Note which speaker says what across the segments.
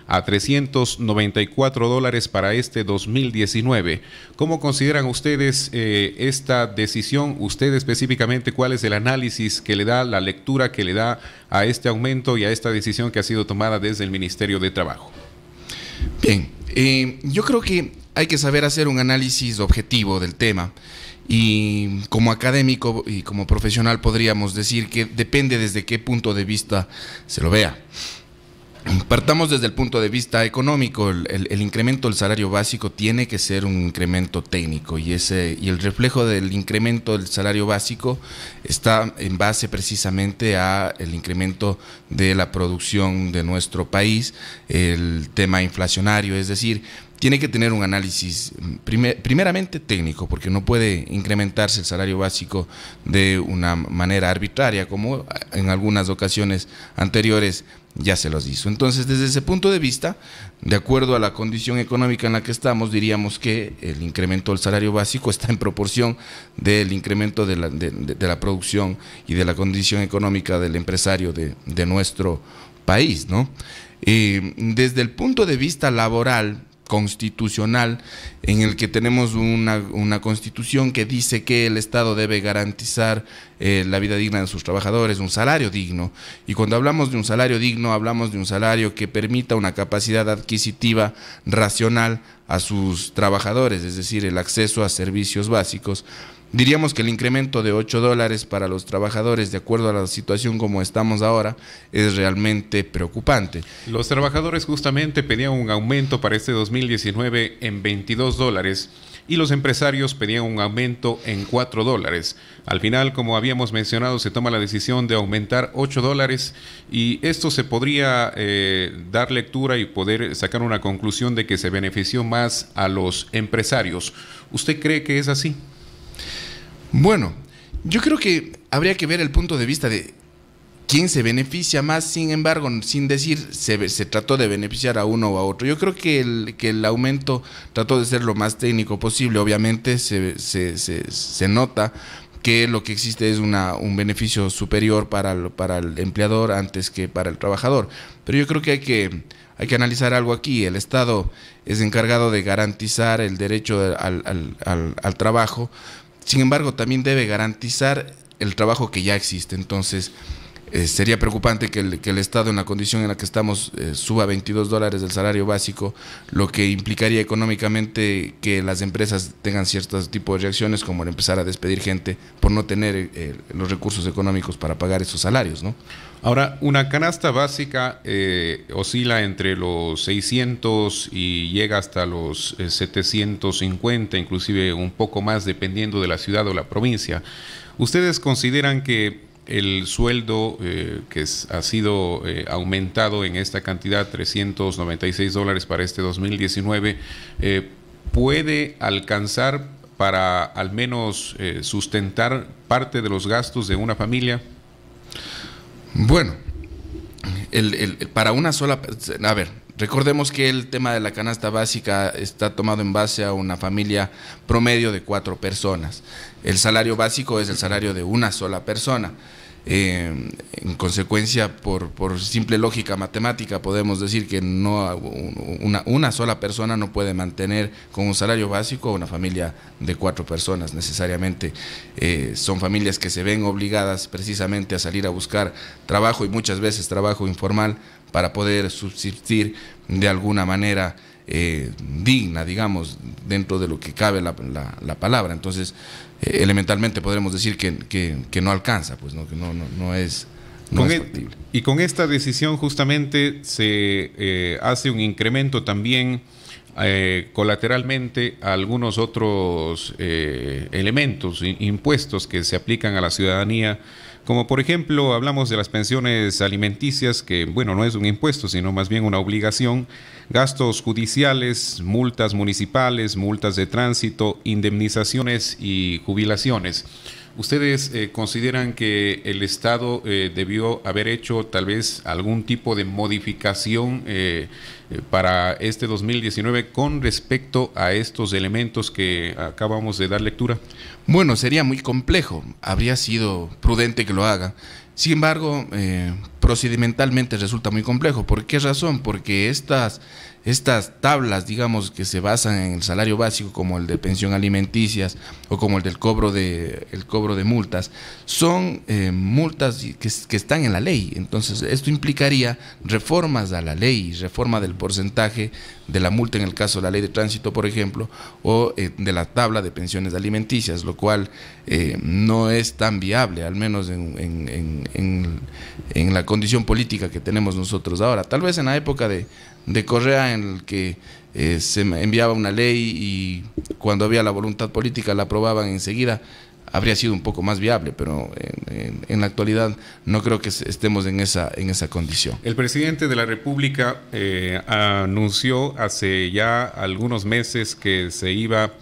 Speaker 1: a $394 para este 2019. ¿Cómo consideran ustedes esta decisión? Usted específicamente, ¿cuál es el análisis que le da, la lectura que le da a este aumento y a esta decisión que ha sido tomada desde el Ministerio de Trabajo?
Speaker 2: Bien, yo creo que hay que saber hacer un análisis objetivo del tema. Y como académico y como profesional podríamos decir que depende desde qué punto de vista se lo vea. Partamos desde el punto de vista económico. El incremento del salario básico tiene que ser un incremento técnico y el reflejo del incremento del salario básico está en base precisamente a el incremento de la producción de nuestro país, el tema inflacionario, es decir, tiene que tener un análisis primeramente técnico, porque no puede incrementarse el salario básico de una manera arbitraria, como en algunas ocasiones anteriores ya se los hizo. Entonces, desde ese punto de vista, de acuerdo a la condición económica en la que estamos, diríamos que el incremento del salario básico está en proporción del incremento de la producción y de la condición económica del empresario de nuestro país, ¿no? Desde el punto de vista laboral, constitucional, en el que tenemos una constitución que dice que el Estado debe garantizar la vida digna de sus trabajadores, un salario digno, y cuando hablamos de un salario digno hablamos de un salario que permita una capacidad adquisitiva racional a sus trabajadores, es decir, el acceso a servicios básicos. Diríamos que el incremento de $8 para los trabajadores, de acuerdo a la situación como estamos ahora, es realmente preocupante.
Speaker 1: Los trabajadores justamente pedían un aumento para este 2019 en $22 y los empresarios pedían un aumento en $4. Al final, como habíamos mencionado, se toma la decisión de aumentar $8 y esto se podría dar lectura y poder sacar una conclusión de que se benefició más a los empresarios. ¿Usted cree que es así?
Speaker 2: Bueno, yo creo que habría que ver el punto de vista de quién se beneficia más, sin embargo, sin decir se trató de beneficiar a uno o a otro. Yo creo que el aumento trató de ser lo más técnico posible. Obviamente se nota que lo que existe es un beneficio superior para el empleador antes que para el trabajador. Pero yo creo que hay que analizar algo aquí. El Estado es encargado de garantizar el derecho al trabajo. Sin embargo, también debe garantizar el trabajo que ya existe. Entonces, sería preocupante que el Estado, en la condición en la que estamos, suba $22 del salario básico, lo que implicaría económicamente que las empresas tengan ciertos tipos de reacciones, como el empezar a despedir gente por no tener los recursos económicos para pagar esos salarios, ¿no?
Speaker 1: Ahora, una canasta básica oscila entre los 600 y llega hasta los 750, inclusive un poco más, dependiendo de la ciudad o la provincia. ¿Ustedes consideran que el sueldo ha sido aumentado en esta cantidad, $396 para este 2019, puede alcanzar para al menos sustentar parte de los gastos de una familia?
Speaker 2: Bueno, para una sola... A ver, recordemos que el tema de la canasta básica está tomado en base a una familia promedio de 4 personas. El salario básico es el salario de una sola persona. En consecuencia, por simple lógica matemática, podemos decir que una sola persona no puede mantener con un salario básico una familia de 4 personas. Necesariamente son familias que se ven obligadas precisamente a salir a buscar trabajo, y muchas veces trabajo informal, para poder subsistir de alguna manera digna, digamos, dentro de lo que cabe la palabra. Entonces, elementalmente podremos decir que no alcanza, pues no, que no es factible.
Speaker 1: Y con esta decisión justamente se hace un incremento también colateralmente a algunos otros elementos, impuestos que se aplican a la ciudadanía, como por ejemplo hablamos de las pensiones alimenticias, que bueno, no es un impuesto sino más bien una obligación, gastos judiciales, multas municipales, multas de tránsito, indemnizaciones y jubilaciones. ¿Ustedes consideran que el Estado debió haber hecho tal vez algún tipo de modificación para este 2019 con respecto a estos elementos que acabamos de dar lectura?
Speaker 2: Bueno, sería muy complejo, habría sido prudente que lo haga. Sin embargo, procedimentalmente resulta muy complejo. ¿Por qué razón? Porque estas tablas, digamos, que se basan en el salario básico, como el de pensión alimenticias o como el del cobro de multas, son multas que están en la ley. Entonces, esto implicaría reformas a la ley, reforma del porcentaje de la multa en el caso de la ley de tránsito, por ejemplo, o de la tabla de pensiones alimenticias, lo cual no es tan viable, al menos en la condición política que tenemos nosotros ahora. Tal vez en la época de Correa, en el que se enviaba una ley y cuando había la voluntad política la aprobaban enseguida, habría sido un poco más viable, pero en la actualidad no creo que estemos en esa condición.
Speaker 1: El presidente de la República anunció hace ya algunos meses que se iba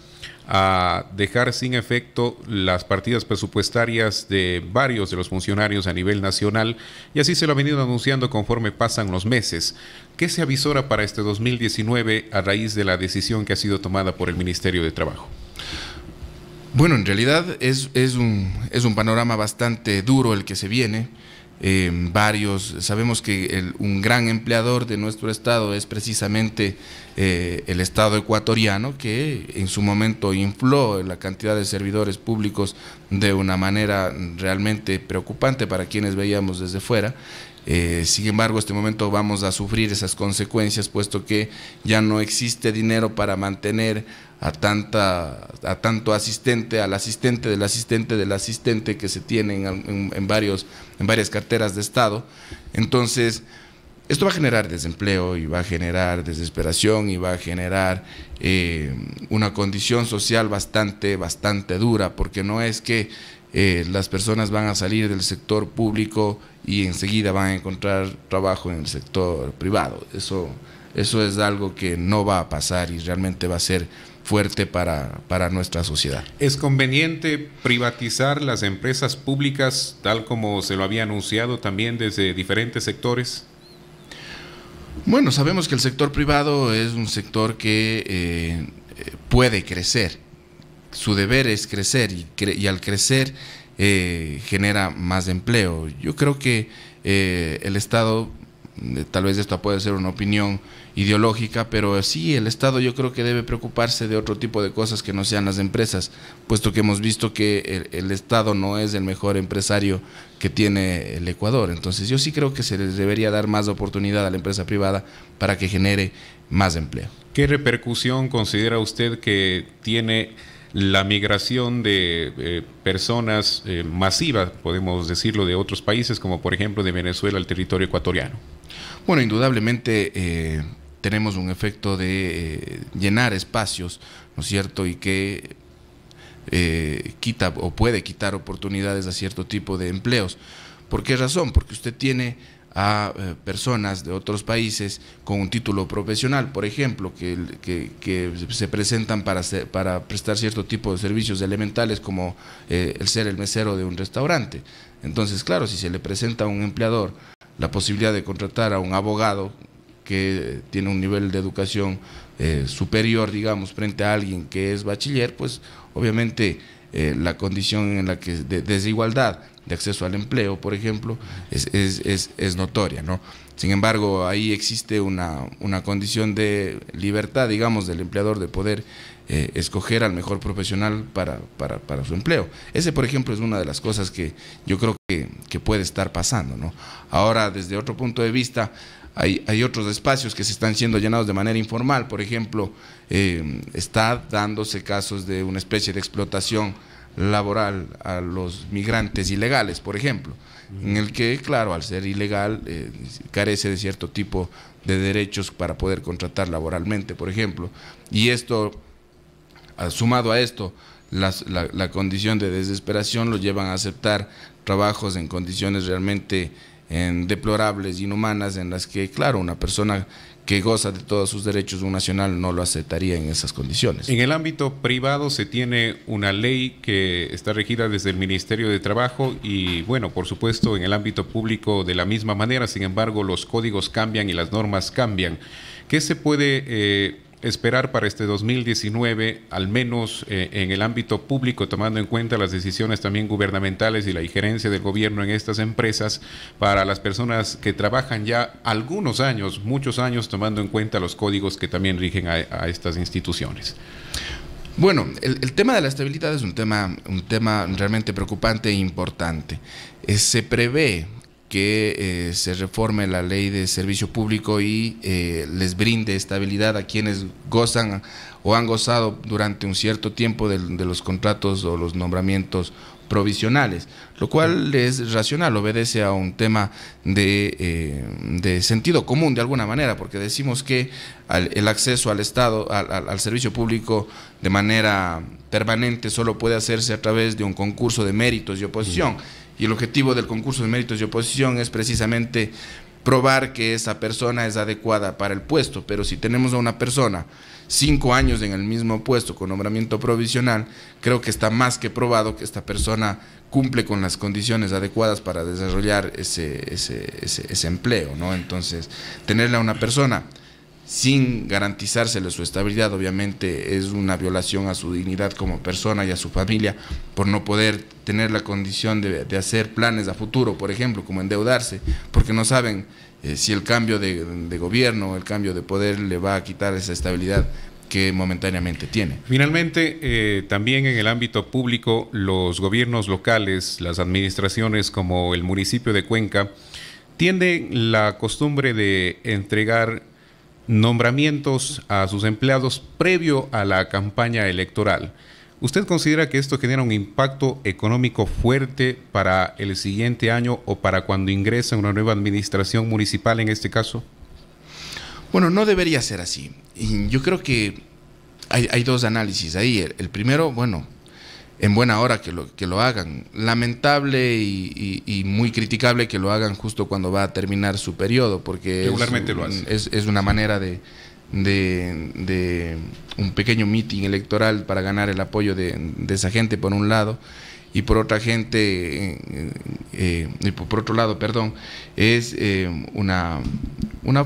Speaker 1: a dejar sin efecto las partidas presupuestarias de varios de los funcionarios a nivel nacional, y así se lo ha venido anunciando conforme pasan los meses. ¿Qué se avisora para este 2019 a raíz de la decisión que ha sido tomada por el Ministerio de Trabajo?
Speaker 2: Bueno, en realidad es un panorama bastante duro el que se viene. Sabemos que un gran empleador de nuestro estado es precisamente el estado ecuatoriano, que en su momento infló la cantidad de servidores públicos de una manera realmente preocupante para quienes veíamos desde fuera. Sin embargo, en este momento vamos a sufrir esas consecuencias, puesto que ya no existe dinero para mantener a tanto asistente, al asistente del asistente del asistente que se tienen en varias carteras de Estado. Entonces, esto va a generar desempleo y va a generar desesperación y va a generar una condición social bastante dura, porque no es que las personas van a salir del sector público y enseguida van a encontrar trabajo en el sector privado. Eso es algo que no va a pasar y realmente va a ser fuerte para nuestra sociedad.
Speaker 1: ¿Es conveniente privatizar las empresas públicas tal como se lo había anunciado también desde diferentes sectores?
Speaker 2: Bueno, sabemos que el sector privado es un sector que puede crecer. Su deber es crecer y al crecer genera más empleo. Yo creo que el Estado, tal vez esto puede ser una opinión ideológica, pero sí, el Estado yo creo que debe preocuparse de otro tipo de cosas que no sean las empresas, puesto que hemos visto que el Estado no es el mejor empresario que tiene el Ecuador. Entonces yo sí creo que se les debería dar más oportunidad a la empresa privada para que genere más empleo.
Speaker 1: ¿Qué repercusión considera usted que tiene la migración de personas masiva, podemos decirlo, de otros países, como por ejemplo de Venezuela al territorio ecuatoriano?
Speaker 2: Bueno, indudablemente tenemos un efecto de llenar espacios, ¿no es cierto?, y que quita o puede quitar oportunidades a cierto tipo de empleos. ¿Por qué razón? Porque usted tiene a personas de otros países con un título profesional, por ejemplo, que se presentan para prestar cierto tipo de servicios elementales, como el ser el mesero de un restaurante. Entonces, claro, si se le presenta a un empleador la posibilidad de contratar a un abogado que tiene un nivel de educación superior, digamos, frente a alguien que es bachiller, pues obviamente la condición en la que de desigualdad de acceso al empleo, por ejemplo, es notoria, ¿no? Sin embargo, ahí existe una condición de libertad, digamos, del empleador de poder escoger al mejor profesional para su empleo. Ese, por ejemplo, es una de las cosas que yo creo que puede estar pasando, ¿no? Ahora, desde otro punto de vista, hay otros espacios que se están siendo llenados de manera informal. Por ejemplo, está dándose casos de una especie de explotación laboral a los migrantes ilegales, por ejemplo, en el que, claro, al ser ilegal, carece de cierto tipo de derechos para poder contratar laboralmente, por ejemplo. Y esto, sumado a esto, la condición de desesperación lo llevan a aceptar trabajos en condiciones realmente deplorables, inhumanas, en las que, claro, una persona que goza de todos sus derechos, un nacional no lo aceptaría en esas condiciones.
Speaker 1: En el ámbito privado se tiene una ley que está regida desde el Ministerio de Trabajo y, bueno, por supuesto, en el ámbito público de la misma manera. Sin embargo, los códigos cambian y las normas cambian. ¿Qué se puede esperar para este 2019, al menos en el ámbito público, tomando en cuenta las decisiones también gubernamentales y la injerencia del gobierno en estas empresas, para las personas que trabajan ya algunos años, muchos años, tomando en cuenta los códigos que también rigen a estas instituciones?
Speaker 2: Bueno, el tema de la estabilidad es un tema realmente preocupante e importante. Se prevé que se reforme la ley de servicio público y les brinde estabilidad a quienes gozan o han gozado durante un cierto tiempo de los contratos o los nombramientos provisionales, lo cual es racional, obedece a un tema de sentido común de alguna manera, porque decimos que el acceso al Estado, al servicio público de manera permanente solo puede hacerse a través de un concurso de méritos y oposición, y el objetivo del concurso de méritos y oposición es precisamente probar que esa persona es adecuada para el puesto. Pero si tenemos a una persona 5 años en el mismo puesto con nombramiento provisional, creo que está más que probado que esta persona cumple con las condiciones adecuadas para desarrollar ese empleo, ¿no? Entonces, tenerle a una persona sin garantizársele su estabilidad, obviamente es una violación a su dignidad como persona y a su familia, por no poder tener la condición de hacer planes a futuro, por ejemplo, como endeudarse, porque no saben si el cambio de gobierno o el cambio de poder le va a quitar esa estabilidad que momentáneamente tiene.
Speaker 1: Finalmente, también en el ámbito público, los gobiernos locales, las administraciones como el municipio de Cuenca, tienen la costumbre de entregar nombramientos a sus empleados previo a la campaña electoral. ¿Usted considera que esto genera un impacto económico fuerte para el siguiente año o para cuando ingresa una nueva administración municipal en este caso?
Speaker 2: Bueno, no debería ser así. Y yo creo que hay dos análisis ahí. El primero, bueno, en buena hora que lo hagan. Lamentable y muy criticable que lo hagan justo cuando va a terminar su periodo, porque
Speaker 1: regularmente lo hace.
Speaker 2: Es una manera de un pequeño meeting electoral para ganar el apoyo de esa gente por un lado, y por otra gente, por otro lado, perdón, es una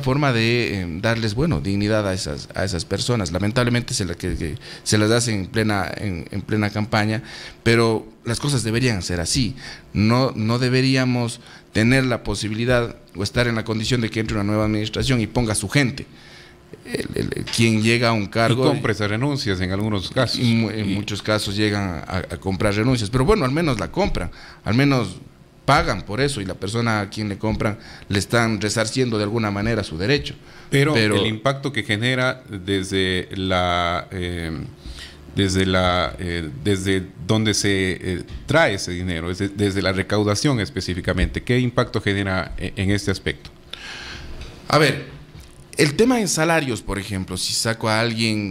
Speaker 2: forma de darles, bueno, dignidad a esas personas. Lamentablemente se las hace en plena campaña, pero las cosas deberían ser así. No deberíamos tener la posibilidad o estar en la condición de que entre una nueva administración y ponga a su gente. Quien llega a un cargo...
Speaker 1: Y compra esas renuncias en algunos casos.
Speaker 2: En muchos casos llegan a comprar renuncias, pero bueno, al menos la compran, al menos pagan por eso, y la persona a quien le compran le están resarciendo de alguna manera su derecho.
Speaker 1: Pero el impacto que genera desde donde se trae ese dinero, desde la recaudación específicamente, ¿qué impacto genera en este aspecto?
Speaker 2: A ver, el tema en salarios, por ejemplo, si saco a alguien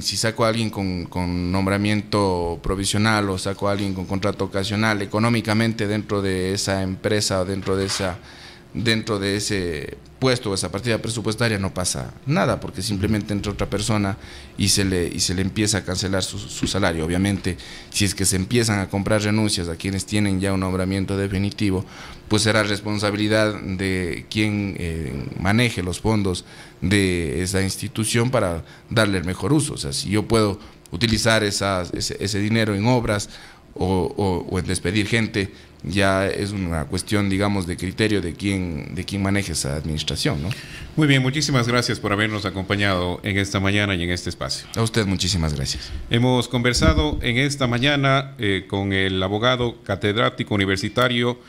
Speaker 2: con nombramiento provisional o saco a alguien con contrato ocasional, económicamente dentro de esa empresa o dentro de ese puesto o esa partida presupuestaria no pasa nada, porque simplemente entra otra persona y se le empieza a cancelar su salario. Obviamente, si es que se empiezan a comprar renuncias a quienes tienen ya un nombramiento definitivo, pues será responsabilidad de quien maneje los fondos de esa institución para darle el mejor uso. O sea, si yo puedo utilizar ese dinero en obras o en despedir gente, ya es una cuestión, digamos, de criterio de quién maneja esa administración, ¿no?
Speaker 1: Muy bien, muchísimas gracias por habernos acompañado en esta mañana y en este espacio.
Speaker 2: A usted muchísimas gracias.
Speaker 1: Hemos conversado en esta mañana con el abogado catedrático universitario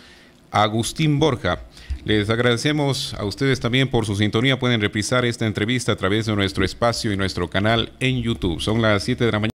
Speaker 1: Agustín Borja. Les agradecemos a ustedes también por su sintonía. Pueden reprisar esta entrevista a través de nuestro espacio y nuestro canal en YouTube. Son las 7 de la mañana.